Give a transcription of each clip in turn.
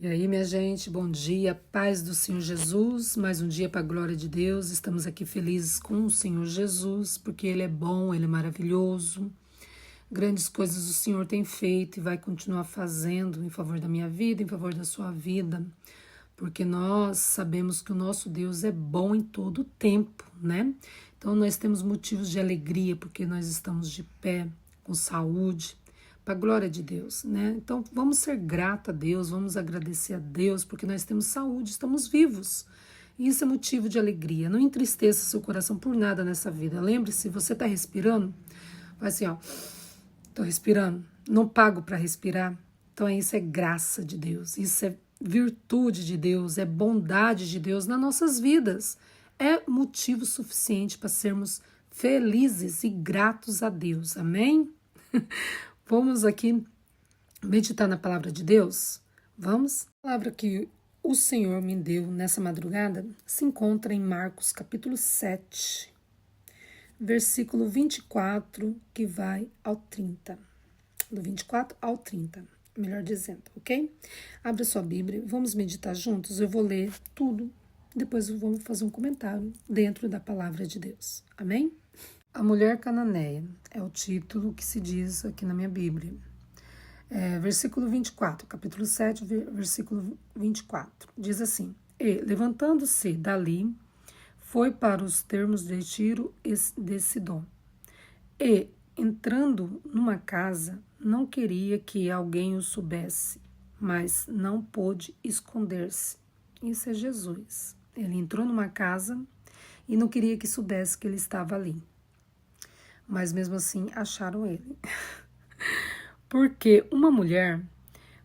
E aí, minha gente, bom dia, paz do Senhor Jesus, mais um dia para a glória de Deus. Estamos aqui felizes com o Senhor Jesus, porque Ele é bom, Ele é maravilhoso. Grandes coisas o Senhor tem feito e vai continuar fazendo em favor da minha vida, em favor da sua vida, porque nós sabemos que o nosso Deus é bom em todo o tempo, né? Então nós temos motivos de alegria, porque nós estamos de pé, com saúde, para a glória de Deus, né? Então vamos ser gratos a Deus, vamos agradecer a Deus, porque nós temos saúde, estamos vivos. E isso é motivo de alegria. Não entristeça seu coração por nada nessa vida. Lembre-se, você está respirando, vai assim, ó, estou respirando, não pago para respirar. Então isso é graça de Deus, isso é virtude de Deus, é bondade de Deus nas nossas vidas. É motivo suficiente para sermos felizes e gratos a Deus. Amém? Vamos aqui meditar na palavra de Deus? Vamos? A palavra que o Senhor me deu nessa madrugada se encontra em Marcos capítulo 7, versículo 24, que vai ao 30. Do 24 ao 30, melhor dizendo, ok? Abra sua Bíblia, vamos meditar juntos. Eu vou ler tudo, depois vamos fazer um comentário dentro da palavra de Deus. Amém? A mulher cananeia é o título que se diz aqui na minha Bíblia. Versículo 24, capítulo 7, versículo 24. Diz assim: E, levantando-se dali, foi para os termos de Tiro e de Sidom. E, entrando numa casa, não queria que alguém o soubesse, mas não pôde esconder-se. Isso é Jesus. Ele entrou numa casa e não queria que soubesse que ele estava ali. Mas mesmo assim acharam ele. Porque uma mulher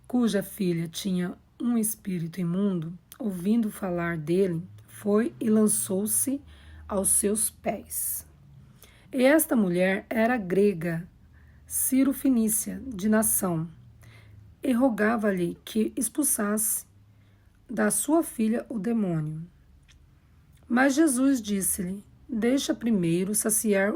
cuja filha tinha um espírito imundo, ouvindo falar dele, foi e lançou-se aos seus pés. E esta mulher era grega, Ciro-fenícia, de nação, e rogava-lhe que expulsasse da sua filha o demônio. Mas Jesus disse-lhe: Deixa primeiro saciar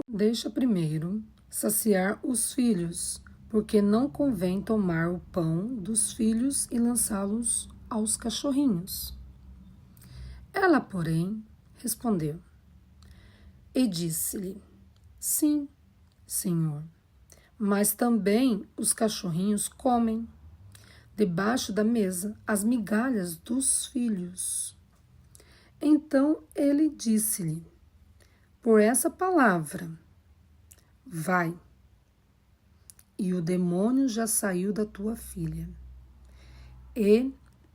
os filhos, porque não convém tomar o pão dos filhos e lançá-los aos cachorrinhos. Ela, porém, respondeu e disse-lhe: Sim, Senhor, mas também os cachorrinhos comem debaixo da mesa as migalhas dos filhos. Então ele disse-lhe: Por essa palavra, vai, e o demônio já saiu da tua filha. E,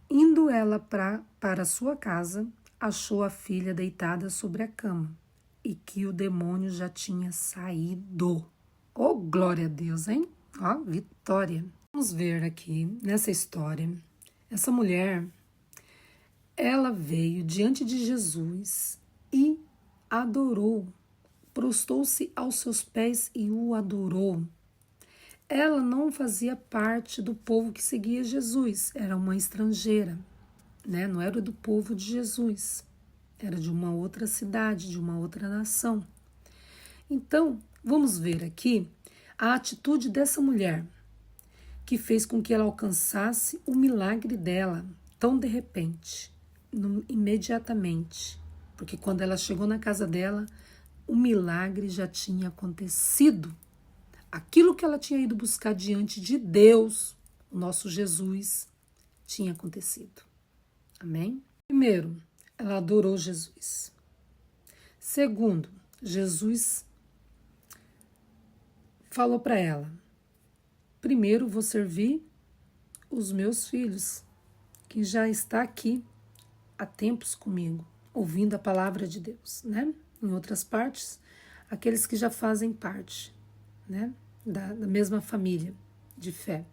indo ela para sua casa, achou a filha deitada sobre a cama, e que o demônio já tinha saído. Oh, glória a Deus, hein? Ó, vitória. Vamos ver aqui, nessa história, essa mulher, ela veio diante de Jesus e adorou, prostou-se aos seus pés e o adorou. Ela não fazia parte do povo que seguia Jesus, era uma estrangeira, né? Não era do povo de Jesus, era de uma outra cidade, de uma outra nação. Então, vamos ver aqui a atitude dessa mulher, que fez com que ela alcançasse o milagre dela, tão de repente, imediatamente, porque quando ela chegou na casa dela, o milagre já tinha acontecido. Aquilo que ela tinha ido buscar diante de Deus, o nosso Jesus, tinha acontecido. Amém? Primeiro, ela adorou Jesus. Segundo, Jesus falou para ela: primeiro vou servir os meus filhos, que já está aqui há tempos comigo, ouvindo a palavra de Deus, né? Em outras partes, aqueles que já fazem parte, né, da mesma família de fé,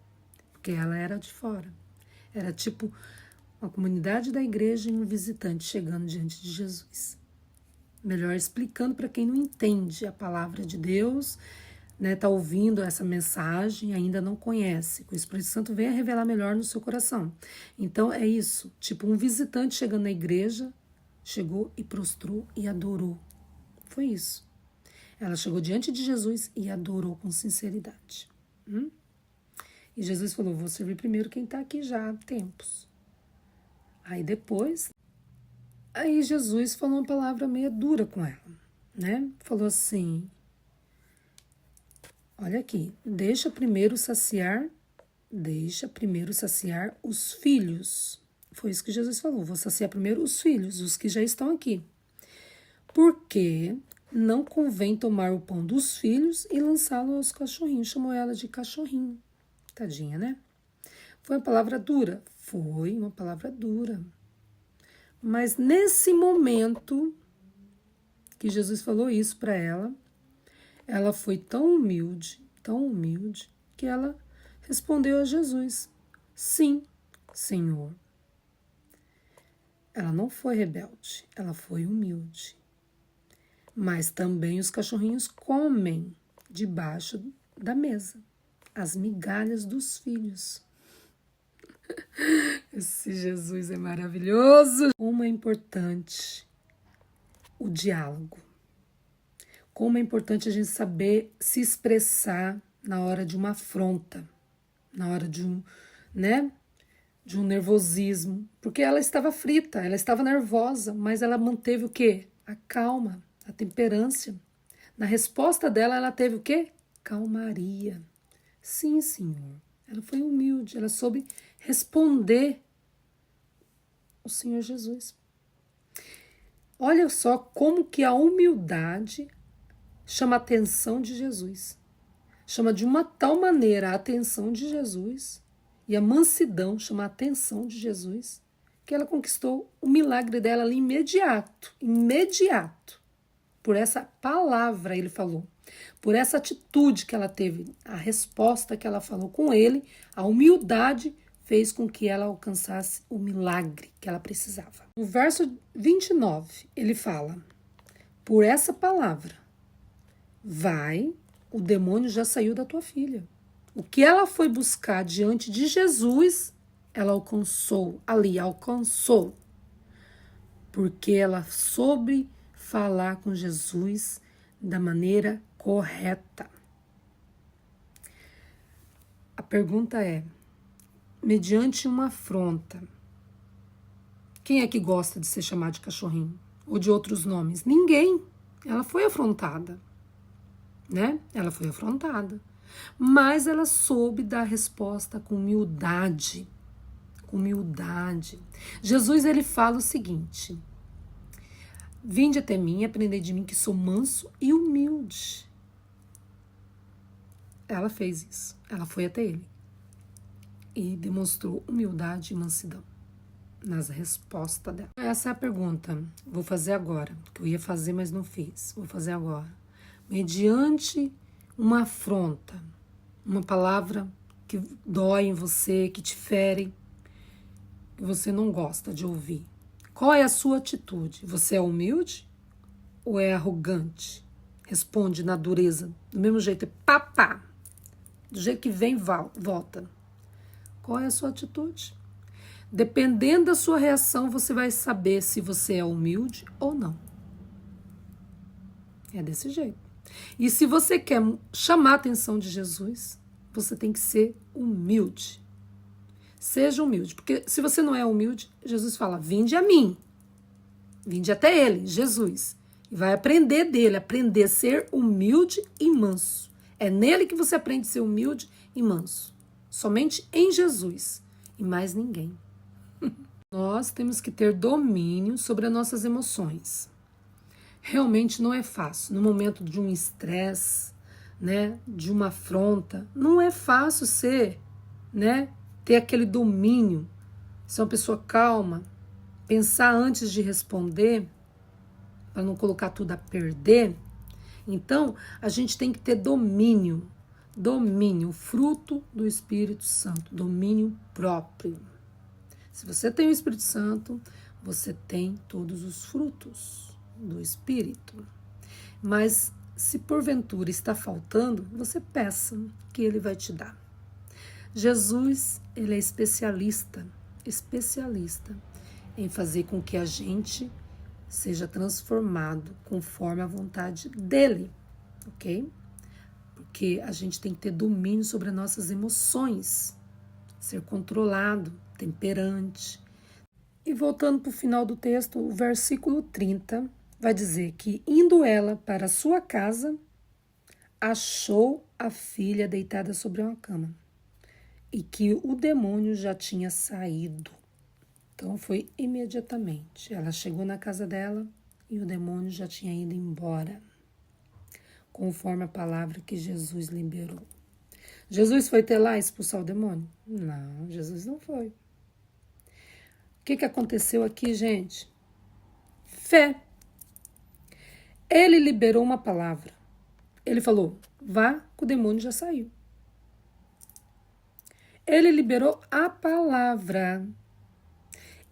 porque ela era de fora. Era tipo uma comunidade da igreja e um visitante chegando diante de Jesus. Melhor explicando para quem não entende a palavra de Deus, né, tá ouvindo essa mensagem, ainda não conhece. Que o Espírito Santo venha revelar melhor no seu coração. Então é isso, tipo um visitante chegando na igreja, chegou e prostrou e adorou. Foi isso. Ela chegou diante de Jesus e adorou com sinceridade. E Jesus falou: vou servir primeiro quem está aqui já há tempos. Aí depois, aí Jesus falou uma palavra meio dura com ela, né? Falou assim, olha aqui, deixa primeiro saciar os filhos. Foi isso que Jesus falou, vou saciar primeiro os filhos, os que já estão aqui. Porque não convém tomar o pão dos filhos e lançá-lo aos cachorrinhos. Chamou ela de cachorrinho. Tadinha, né? Foi uma palavra dura? Foi uma palavra dura. Mas nesse momento que Jesus falou isso para ela foi tão humilde, que ela respondeu a Jesus: sim, Senhor. Ela não foi rebelde, ela foi humilde. Mas também os cachorrinhos comem debaixo da mesa as migalhas dos filhos. Esse Jesus é maravilhoso. Como é importante o diálogo. Como é importante a gente saber se expressar na hora de uma afronta, na hora de um nervosismo. Porque ela estava aflita, ela estava nervosa, mas ela manteve o quê? A calma, a temperância. Na resposta dela, ela teve o quê? Calmaria. Sim, Senhor. Ela foi humilde, ela soube responder o Senhor Jesus. Olha só como que a humildade chama a atenção de Jesus. Chama de uma tal maneira a atenção de Jesus, e a mansidão chama a atenção de Jesus, que ela conquistou o milagre dela ali imediato. Por essa palavra ele falou, por essa atitude que ela teve, a resposta que ela falou com ele, a humildade fez com que ela alcançasse o milagre que ela precisava. No verso 29, ele fala, por essa palavra, vai, o demônio já saiu da tua filha. O que ela foi buscar diante de Jesus, ela alcançou, porque ela soube falar com Jesus da maneira correta. A pergunta é, mediante uma afronta, quem é que gosta de ser chamado de cachorrinho? Ou de outros nomes? Ninguém. Ela foi afrontada, né? Ela foi afrontada. Mas ela soube dar a resposta com humildade. Com humildade. Jesus, ele fala o seguinte, vinde até mim e aprendei de mim que sou manso e humilde. Ela fez isso. Ela foi até ele e demonstrou humildade e mansidão nas respostas dela. Essa é a pergunta. Vou fazer agora, que eu ia fazer, mas não fiz. Vou fazer agora. Mediante uma afronta, uma palavra que dói em você, que te fere, que você não gosta de ouvir. Qual é a sua atitude? Você é humilde ou é arrogante? Responde na dureza, do mesmo jeito, papá. Do jeito que vem, volta. Qual é a sua atitude? Dependendo da sua reação, você vai saber se você é humilde ou não. É desse jeito. E se você quer chamar a atenção de Jesus, você tem que ser humilde. Seja humilde, porque se você não é humilde, Jesus fala, vinde a mim. Vinde até ele, Jesus. E vai aprender dele, aprender a ser humilde e manso. É nele que você aprende a ser humilde e manso. Somente em Jesus e mais ninguém. Nós temos que ter domínio sobre as nossas emoções. Realmente não é fácil. No momento de um estresse, né, de uma afronta, não é fácil ter aquele domínio, ser uma pessoa calma, pensar antes de responder, para não colocar tudo a perder. Então, a gente tem que ter domínio, fruto do Espírito Santo, domínio próprio. Se você tem o Espírito Santo, você tem todos os frutos do Espírito. Mas se porventura está faltando, você peça que ele vai te dar. Jesus, ele é especialista em fazer com que a gente seja transformado conforme a vontade dele, ok? Porque a gente tem que ter domínio sobre as nossas emoções, ser controlado, temperante. E voltando para o final do texto, o versículo 30 vai dizer que, indo ela para sua casa, achou a filha deitada sobre uma cama e que o demônio já tinha saído. Então foi imediatamente. Ela chegou na casa dela e o demônio já tinha ido embora, conforme a palavra que Jesus liberou. Jesus foi ter lá e expulsar o demônio? Não, Jesus não foi. O que aconteceu aqui, gente? Fé. Ele liberou uma palavra. Ele falou, vá, que o demônio já saiu. Ele liberou a palavra.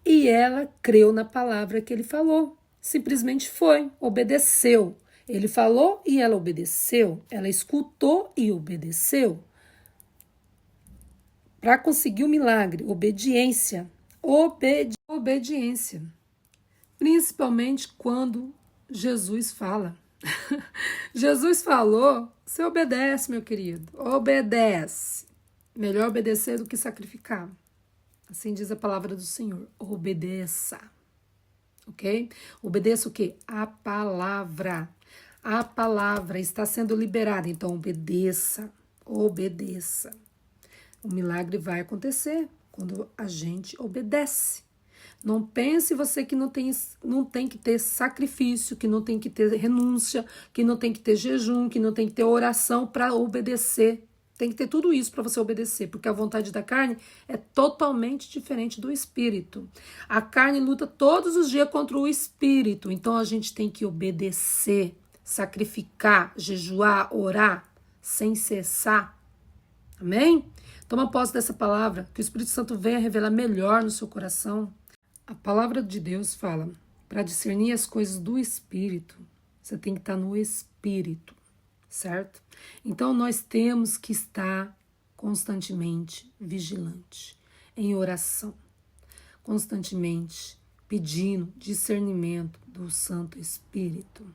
E ela creu na palavra que ele falou. Simplesmente foi, obedeceu. Ele falou e ela obedeceu. Ela escutou e obedeceu. Para conseguir o milagre, obediência. Obediência. Principalmente quando Jesus fala. Jesus falou, você obedece, meu querido. Obedece. Melhor obedecer do que sacrificar. Assim diz a palavra do Senhor. Obedeça. Ok? Obedeça o quê? A palavra. A palavra está sendo liberada. Então, obedeça. Obedeça. O milagre vai acontecer quando a gente obedece. Não pense você que não tem que ter sacrifício, que não tem que ter renúncia, que não tem que ter jejum, que não tem que ter oração para obedecer. Tem que ter tudo isso para você obedecer, porque a vontade da carne é totalmente diferente do espírito. A carne luta todos os dias contra o espírito, então a gente tem que obedecer, sacrificar, jejuar, orar, sem cessar. Amém? Toma posse dessa palavra, que o Espírito Santo venha revelar melhor no seu coração. A palavra de Deus fala, para discernir as coisas do espírito, você tem que estar no espírito. Certo? Então, nós temos que estar constantemente vigilante, em oração, constantemente pedindo discernimento do Santo Espírito,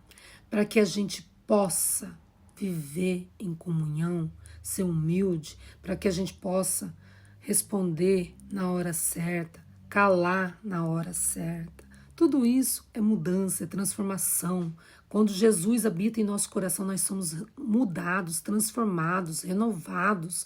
para que a gente possa viver em comunhão, ser humilde, para que a gente possa responder na hora certa, calar na hora certa. Tudo isso é mudança, é transformação. Quando Jesus habita em nosso coração, nós somos mudados, transformados, renovados.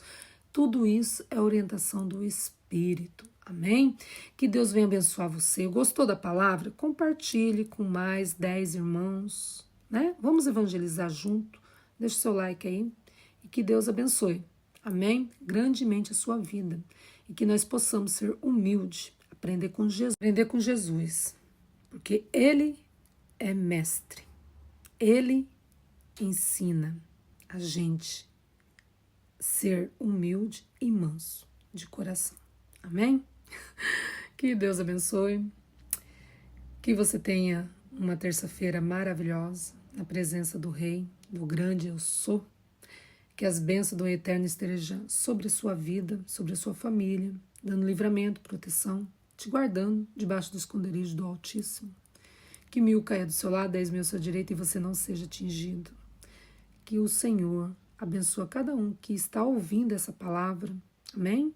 Tudo isso é orientação do Espírito. Amém? Que Deus venha abençoar você. Gostou da palavra? Compartilhe com mais 10 irmãos, né? Vamos evangelizar junto. Deixe seu like aí. E que Deus abençoe. Amém? Grandemente a sua vida. E que nós possamos ser humildes, aprender com Jesus. Porque Ele é mestre. Ele ensina a gente ser humilde e manso de coração. Amém? Que Deus abençoe. Que você tenha uma terça-feira maravilhosa na presença do Rei, do grande eu sou. Que as bênçãos do Eterno estejam sobre a sua vida, sobre a sua família, dando livramento, proteção, te guardando debaixo do esconderijo do Altíssimo. Que 1000 caia do seu lado, 10.000 à sua direita e você não seja atingido. Que o Senhor abençoe cada um que está ouvindo essa palavra. Amém?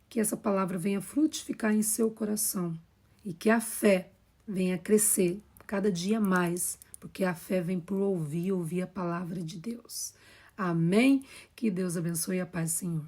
Que essa palavra venha frutificar em seu coração e que a fé venha crescer cada dia mais, porque a fé vem por ouvir a palavra de Deus. Amém? Que Deus abençoe e a paz do Senhor.